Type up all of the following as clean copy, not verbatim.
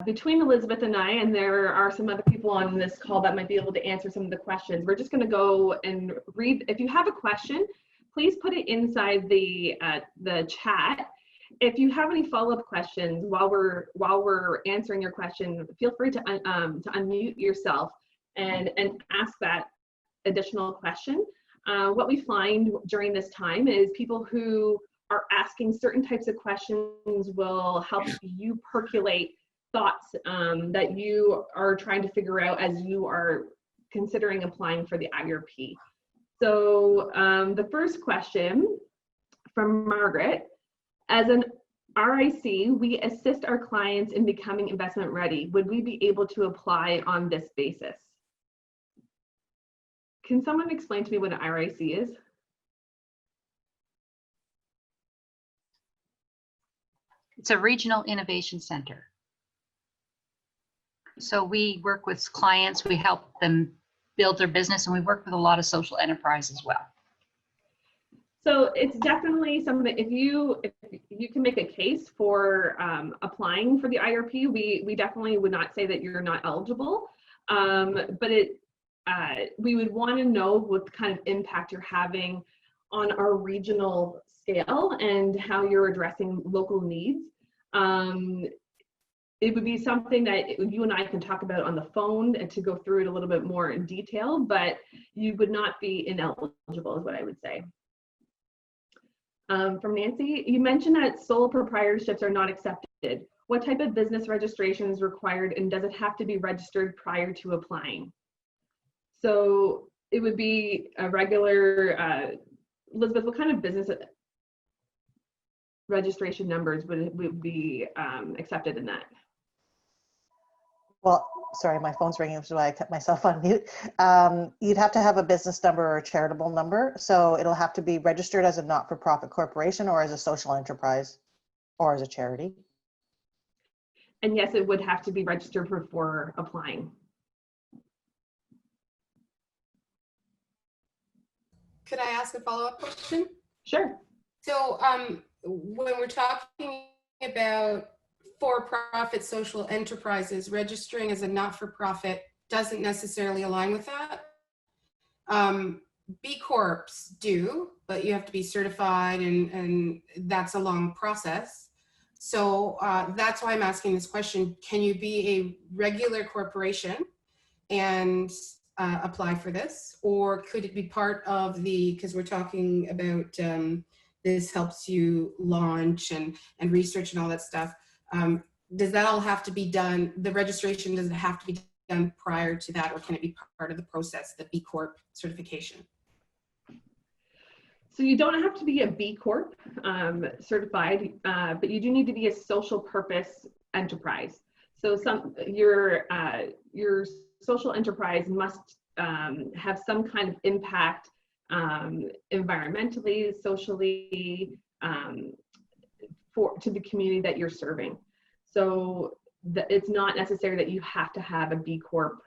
between Elizabeth and I, and there are some other people on this call that might be able to answer some of the questions, we're just going to go and read. If you have a question, please put it inside the chat. If you have any follow-up questions while we're answering your question, feel free to unmute yourself and ask that additional question. What we find during this time is people who are asking certain types of questions will help you percolate thoughts that you are trying to figure out as you are considering applying for the IRP. So the first question from Margaret: as an RIC, we assist our clients in becoming investment ready. Would we be able to apply on this basis? Can someone explain to me what an RIC is? It's a regional innovation center. So we work with clients, we help them build their business, and we work with a lot of social enterprise as well. So it's definitely something, if you can make a case for applying for the IRP, we definitely would not say that you're not eligible, but we would want to know what kind of impact you're having on our regional scale and how you're addressing local needs. It would be something that you and I can talk about on the phone and to go through it a little bit more in detail, but you would not be ineligible is what I would say. From Nancy, you mentioned that sole proprietorships are not accepted. What type of business registration is required, and does it have to be registered prior to applying? So it would be a regular, Elizabeth, what kind of business registration numbers would be accepted in that? Well, sorry, my phone's ringing, which is why I kept myself on mute. You'd have to have a business number or a charitable number. So it'll have to be registered as a not-for-profit corporation or as a social enterprise or as a charity. And yes, it would have to be registered before applying. Could I ask a follow-up question? Sure. So when we're talking about for-profit social enterprises, registering as a not-for-profit doesn't necessarily align with that. B Corps do, but you have to be certified, and that's a long process. So that's why I'm asking this question. Can you be a regular corporation and apply for this? Or could it be part of the, because we're talking about this helps you launch and research and all that stuff. Does that all have to be done? The registration, does it have to be done prior to that, or can it be part of the process, the B Corp certification? So you don't have to be a B Corp certified, but you do need to be a social purpose enterprise. So your social enterprise must have some kind of impact environmentally, socially, to the community that you're serving. So it's not necessary that you have to have a B Corp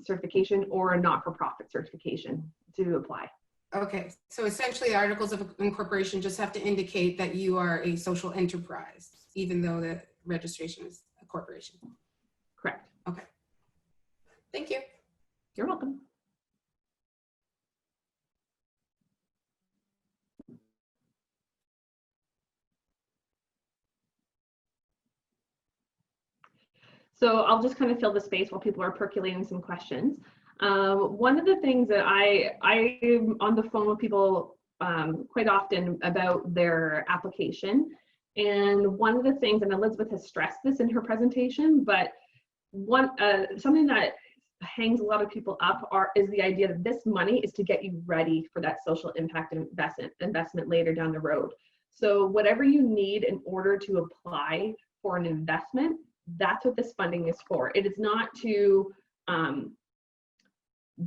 certification or a not-for-profit certification to apply. Okay, so essentially the articles of incorporation just have to indicate that you are a social enterprise, even though the registration is a corporation. Correct. Okay. Thank you. You're welcome. So I'll just kind of fill the space while people are percolating some questions. One of the things that I'm on the phone with people quite often about their application. And one of the things, and Elizabeth has stressed this in her presentation, but something that hangs a lot of people up is the idea that this money is to get you ready for that social impact investment later down the road. So whatever you need in order to apply for an investment, that's what this funding is for. It is not to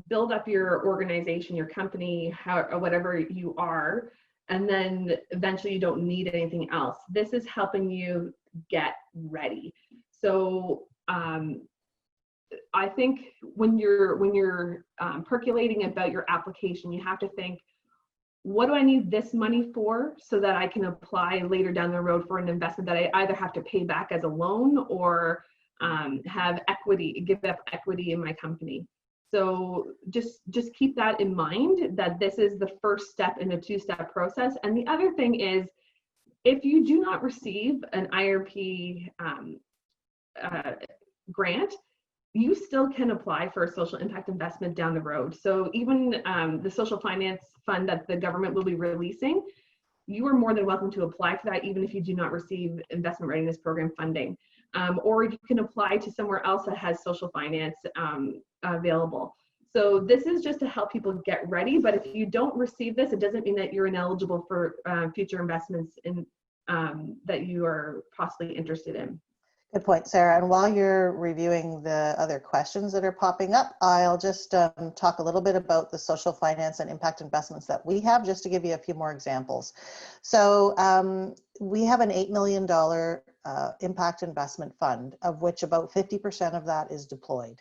build up your organization, your company, or whatever you are, and then eventually you don't need anything else. This is helping you get ready. So I think when you're percolating about your application, you have to think, what do I need this money for so that I can apply later down the road for an investment that I either have to pay back as a loan or have equity, give up equity in my company. So just keep that in mind, that this is the first step in a two-step process. And the other thing is, if you do not receive an IRP grant, you still can apply for a social impact investment down the road. So even the social finance fund that the government will be releasing, you are more than welcome to apply for that, even if you do not receive Investment Readiness Program funding. Or you can apply to somewhere else that has social finance available. So this is just to help people get ready, but if you don't receive this, it doesn't mean that you're ineligible for future investments in, that you are possibly interested in. Good point, Sarah. And while you're reviewing the other questions that are popping up, I'll just talk a little bit about the social finance and impact investments that we have, just to give you a few more examples. So we have an $8 million impact investment fund, of which about 50% of that is deployed.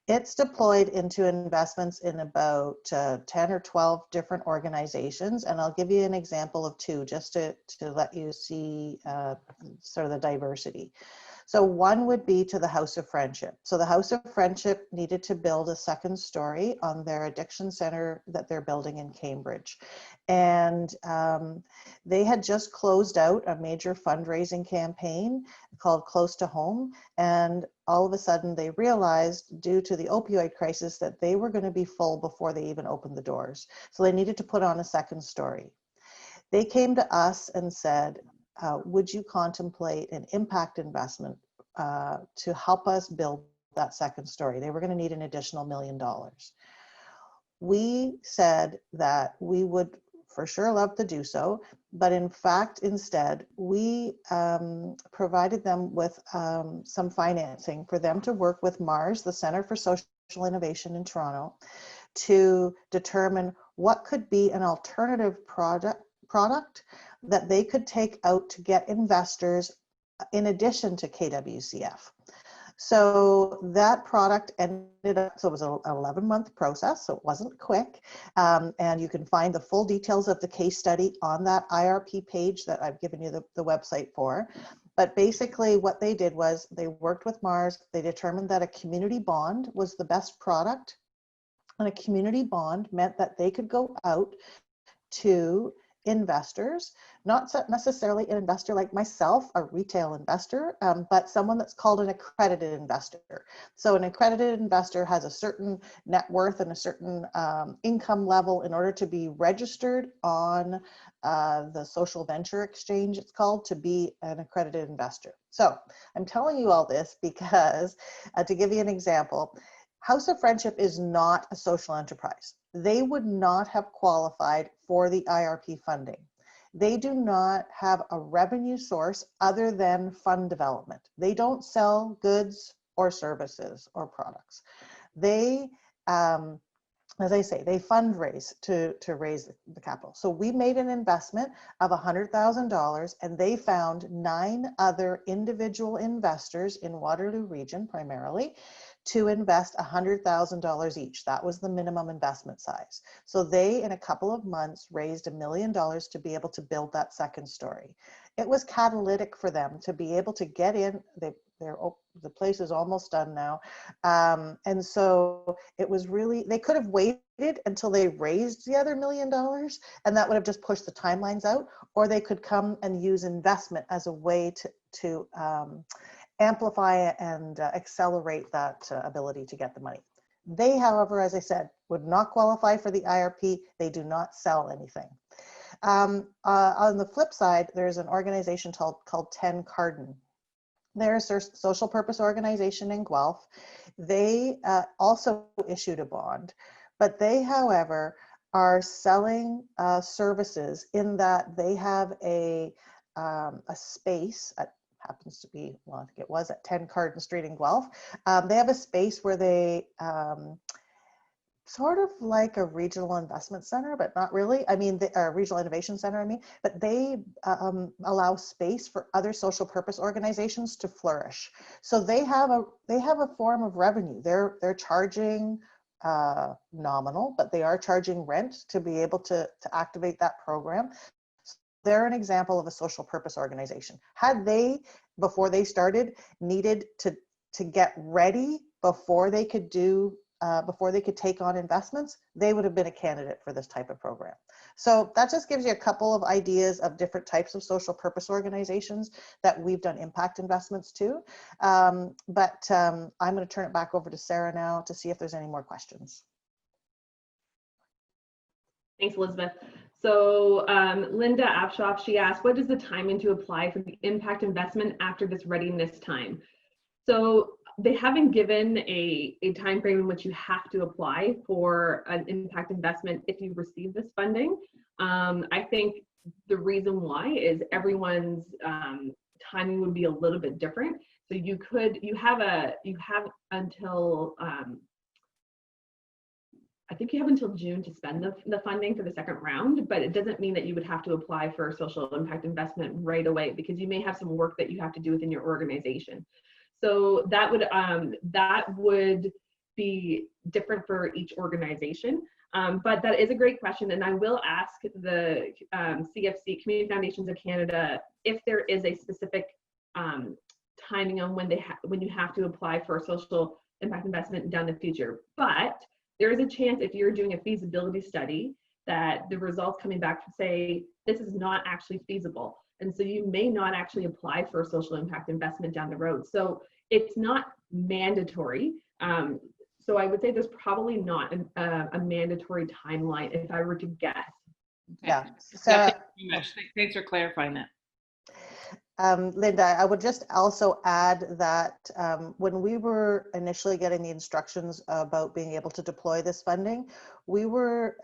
It's deployed into investments in about 10 or 12 different organizations. And I'll give you an example of two, just to let you see sort of the diversity. So one would be to the House of Friendship. So the House of Friendship needed to build a second story on their addiction center that they're building in Cambridge. And they had just closed out a major fundraising campaign called Close to Home. And all of a sudden they realized, due to the opioid crisis, that they were going to be full before they even opened the doors. So they needed to put on a second story. They came to us and said, would you contemplate an impact investment to help us build that second story? They were going to need an additional $1 million. We said that we would for sure love to do so, but in fact, instead, we provided them with some financing for them to work with MARS, the Center for Social Innovation in Toronto, to determine what could be an alternative product that they could take out to get investors in addition to KWCF. So that product ended up, so it was an 11-month process, so it wasn't quick. And you can find the full details of the case study on that IRP page that I've given you the website for. But basically what they did was they worked with MARS, they determined that a community bond was the best product. And a community bond meant that they could go out to investors, not necessarily an investor like myself, a retail investor, but someone that's called an accredited investor. So an accredited investor has a certain net worth and a certain income level in order to be registered on the social venture exchange, it's called, to be an accredited investor. So I'm telling you all this because to give you an example, House of Friendship is not a social enterprise. They would not have qualified for the IRP funding. They do not have a revenue source other than fund development. They don't sell goods or services or products. They, as I say, they fundraise to raise the capital. So we made an investment of $100,000 and they found 9 other individual investors in Waterloo region primarily to invest $100,000 each. That was the minimum investment size. So they, in a couple of months, raised $1 million to be able to build that second story. It was catalytic for them to be able to get in. The place is almost done now. And so it was really, they could have waited until they raised the other $1 million, and that would have just pushed the timelines out, or they could come and use investment as a way to amplify and accelerate that ability to get the money. They, however, as I said, would not qualify for the IRP. They do not sell anything. On the flip side, there's an organization called 10 Cardin. They're a social purpose organization in Guelph. They also issued a bond, but they, however, are selling services in that they have a space at, happens to be, well, I think it was at 10 Cardin Street in Guelph. They have a space where they sort of like a regional investment center, but not really. I mean, a regional innovation center, I mean, but they allow space for other social purpose organizations to flourish. So they have a form of revenue. They're charging nominal, but they are charging rent to be able to activate that program. They're an example of a social purpose organization. Had they, before they started, needed to to get ready before they could take on investments, they would have been a candidate for this type of program. So that just gives you a couple of ideas of different types of social purpose organizations that we've done impact investments to. I'm going to turn it back over to Sarah now to see if there's any more questions. Thanks, Elizabeth. So Linda Abshoff, she asked, what is the timing to apply for the impact investment after this readiness time? So they haven't given a time frame in which you have to apply for an impact investment if you receive this funding. I think the reason why is everyone's timing would be a little bit different. So you have until I think you have until June to spend the funding for the second round, but it doesn't mean that you would have to apply for a social impact investment right away, because you may have some work that you have to do within your organization. So that would be different for each organization. But that is a great question, and I will ask the CFC, Community Foundations of Canada, if there is a specific timing on when you have to apply for a social impact investment down the future. But there is a chance, if you're doing a feasibility study, that the results coming back say this is not actually feasible. And so you may not actually apply for a social impact investment down the road. So it's not mandatory. So I would say there's probably not a mandatory timeline if I were to guess. Yeah. Sarah, thanks for clarifying that. Linda, I would just also add that when we were initially getting the instructions about being able to deploy this funding, we were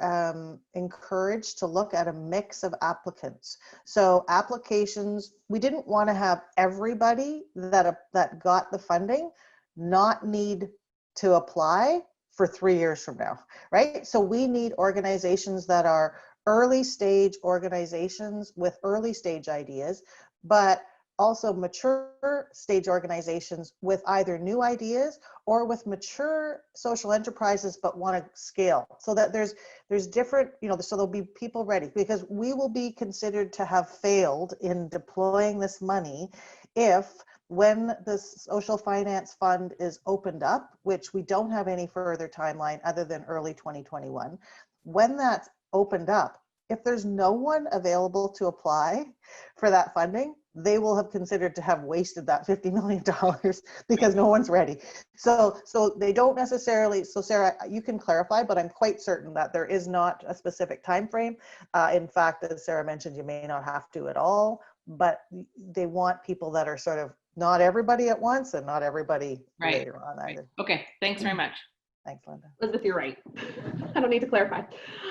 encouraged to look at a mix of applicants. So applications, we didn't want to have everybody that got the funding not need to apply for 3 years from now, right? So we need organizations that are early stage organizations with early stage ideas, but also mature stage organizations with either new ideas or with mature social enterprises but want to scale, so that there's different, so there'll be people ready, because we will be considered to have failed in deploying this money if, when the social finance fund is opened up, which we don't have any further timeline other than early 2021, when that's opened up, if there's no one available to apply for that funding, they will have considered to have wasted that $50 million because no one's ready. So they don't necessarily, so Sarah, you can clarify, but I'm quite certain that there is not a specific time frame. In fact, as Sarah mentioned, you may not have to at all, but they want people that are sort of not everybody at once and not everybody later on either. Okay, thanks very much. Thanks, Linda. Elizabeth, you're right. I don't need to clarify.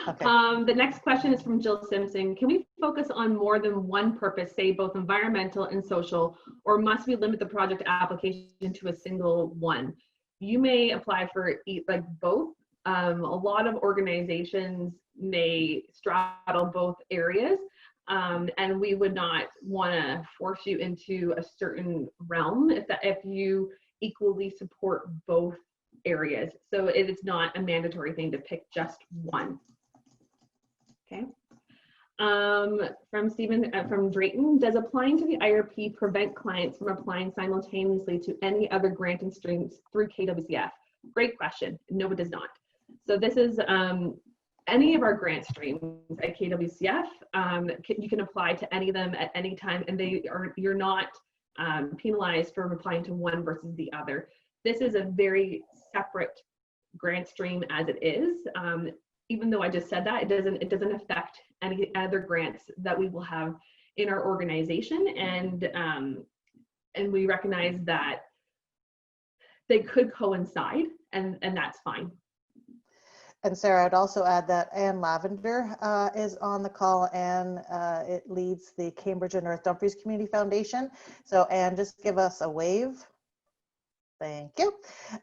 Okay. The next question is from Jill Simpson. Can we focus on more than one purpose, say both environmental and social, or must we limit the project application to a single one? You may apply for both. A lot of organizations may straddle both areas, and we would not want to force you into a certain realm if you equally support both areas. So it is not a mandatory thing to pick just one. Okay. From Stephen from Drayton, does applying to the IRP prevent clients from applying simultaneously to any other granting streams through KWCF? Great question. No, it does not. So this is any of our grant streams at KWCF. You can apply to any of them at any time, and you're not penalized for applying to one versus the other. This is a very separate grant stream as it is. Even though I just said that, it doesn't affect any other grants that we will have in our organization, and we recognize that they could coincide, and that's fine. And Sarah, I'd also add that Anne Lavender is on the call. Anne it leads the Cambridge and North Dumfries Community Foundation. So Anne, just give us a wave. Thank you.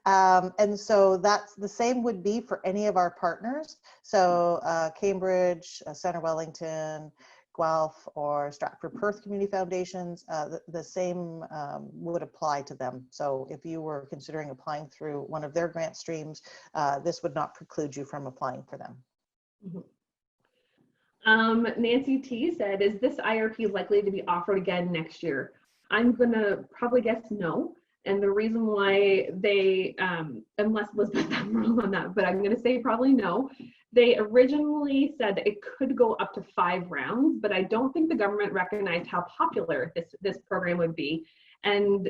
And so that's the same would be for any of our partners. So Cambridge, Centre Wellington, Guelph, or Stratford Perth Community Foundations, the same would apply to them. So if you were considering applying through one of their grant streams, this would not preclude you from applying for them. Mm-hmm. Nancy T said, is this IRP likely to be offered again next year? I'm gonna probably guess no. And the reason why they, unless Elizabeth, I'm wrong on that, but I'm going to say probably no. They originally said that it could go up to 5 rounds, but I don't think the government recognized how popular this program would be. And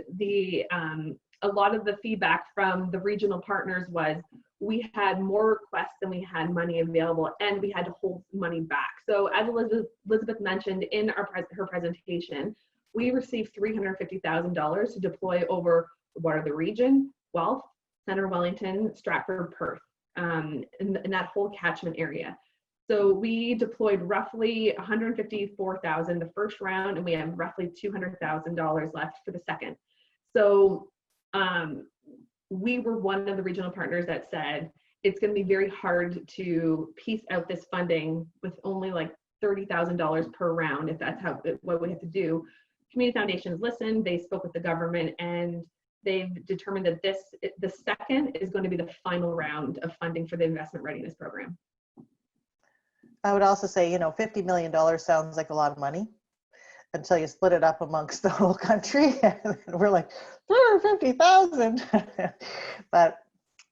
a lot of the feedback from the regional partners was we had more requests than we had money available, and we had to hold money back. So as Elizabeth mentioned in her presentation, we received $350,000 to deploy over the Waterloo region, Guelph, Centre Wellington, Stratford, Perth, in that whole catchment area. So we deployed roughly $154,000 the first round, and we have roughly $200,000 left for the second. So we were one of the regional partners that said it's going to be very hard to piece out this funding with only like $30,000 per round if that's what we have to do. Community foundations listened, they spoke with the government, and they've determined that the second is going to be the final round of funding for the Investment Readiness Program. I would also say, $50 million sounds like a lot of money until you split it up amongst the whole country. And we're like, 350,000. But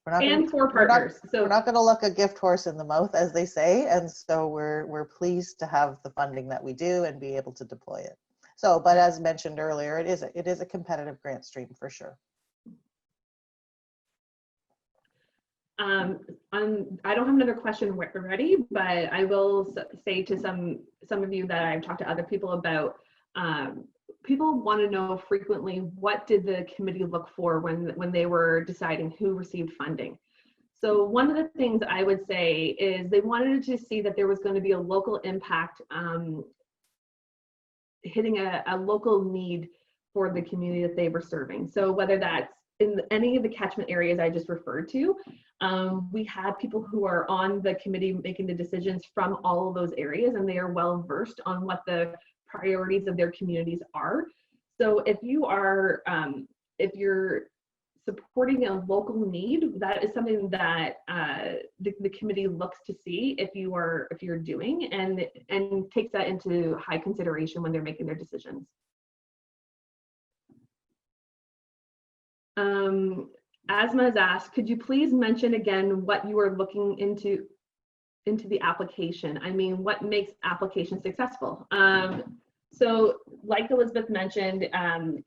we're not and gonna, 4 partners. we're not going to look a gift horse in the mouth, as they say. And so we're pleased to have the funding that we do and be able to deploy it. So, but as mentioned earlier, it is a competitive grant stream for sure. I don't have another question ready, but I will say to some of you that I've talked to other people about, people want to know frequently, what did the committee look for when they were deciding who received funding? So one of the things I would say is they wanted to see that there was going to be a local impact, hitting a local need for the community that they were serving. So whether that's in any of the catchment areas I just referred to, we had people who are on the committee making the decisions from all of those areas, and they are well versed on what the priorities of their communities are. So if you are, if you're supporting a local need, that is something that the committee looks to see if you're doing, and takes that into high consideration when they're making their decisions. Asma has asked, could you please mention again what you are looking into the application? I mean, what makes application successful? So like Elizabeth mentioned,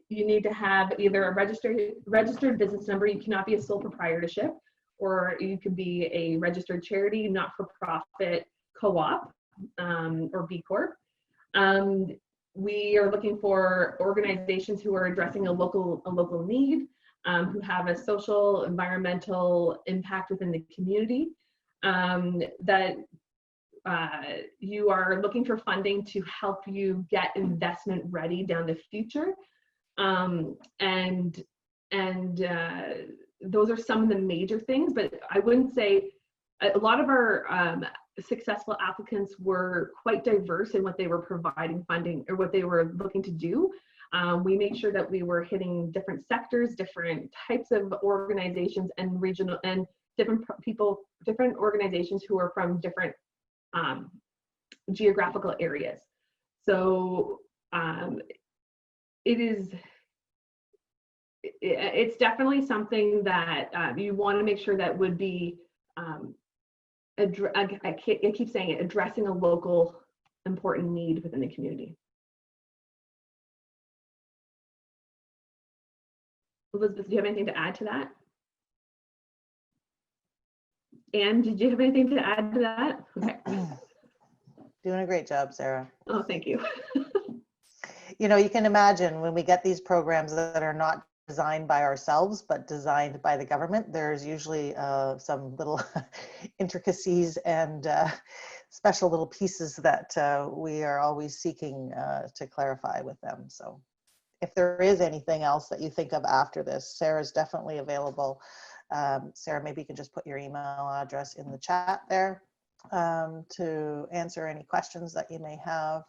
you need to have either a registered business number. You cannot be a sole proprietorship, or you could be a registered charity, not-for-profit, co-op, or B Corp. We are looking for organizations who are addressing a local need, who have a social, environmental impact within the community, that you are looking for funding to help you get investment ready down the future. And those are some of the major things, but I wouldn't say a lot of our successful applicants were quite diverse in what they were providing funding or what they were looking to do. We made sure that we were hitting different sectors, different types of organizations, and regional and different people, different organizations who are from different geographical areas. So it's definitely something that you want to make sure that would be, I keep saying it, addressing a local important need within the community. Elizabeth, do you have anything to add to that? Anne, did you have anything to add to that? Okay. Doing a great job, Sarah. Oh, thank you. You can imagine when we get these programs that are not designed by ourselves, but designed by the government, there's usually some little intricacies and special little pieces that we are always seeking to clarify with them. So if there is anything else that you think of after this, Sarah's definitely available. Sarah, maybe you can just put your email address in the chat there to answer any questions that you may have.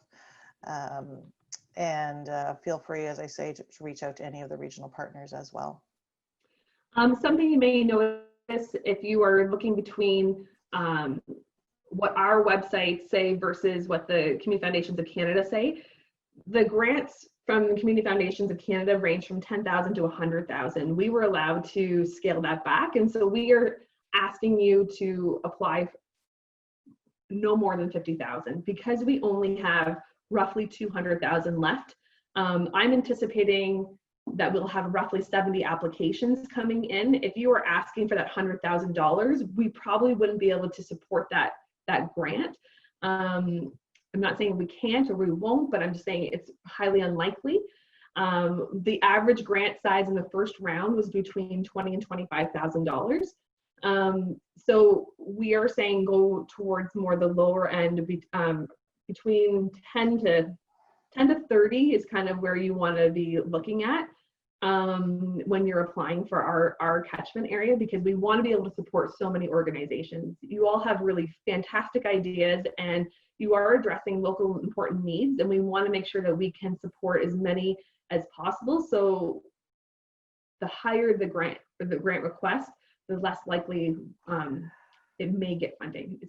And feel free, as I say, to reach out to any of the regional partners as well. Something you may notice if you are looking between what our websites say versus what the Community Foundations of Canada say, the grants from the Community Foundations of Canada range from 10,000 to 100,000. We were allowed to scale that back. And so we are asking you to apply no more than 50,000 because we only have roughly 200,000 left. I'm anticipating that we'll have roughly 70 applications coming in. If you were asking for that $100,000, we probably wouldn't be able to support that grant. I'm not saying we can't or we won't, but I'm just saying it's highly unlikely. The average grant size in the first round was between $20,000 and $25,000. So we are saying go towards more the lower end, between 10 to 30 is kind of where you want to be looking at when you're applying for our catchment area, because we want to be able to support so many organizations. You all have really fantastic ideas and you are addressing local important needs, and we want to make sure that we can support as many as possible. So the higher the grant or the grant request, the less likely it may get funding.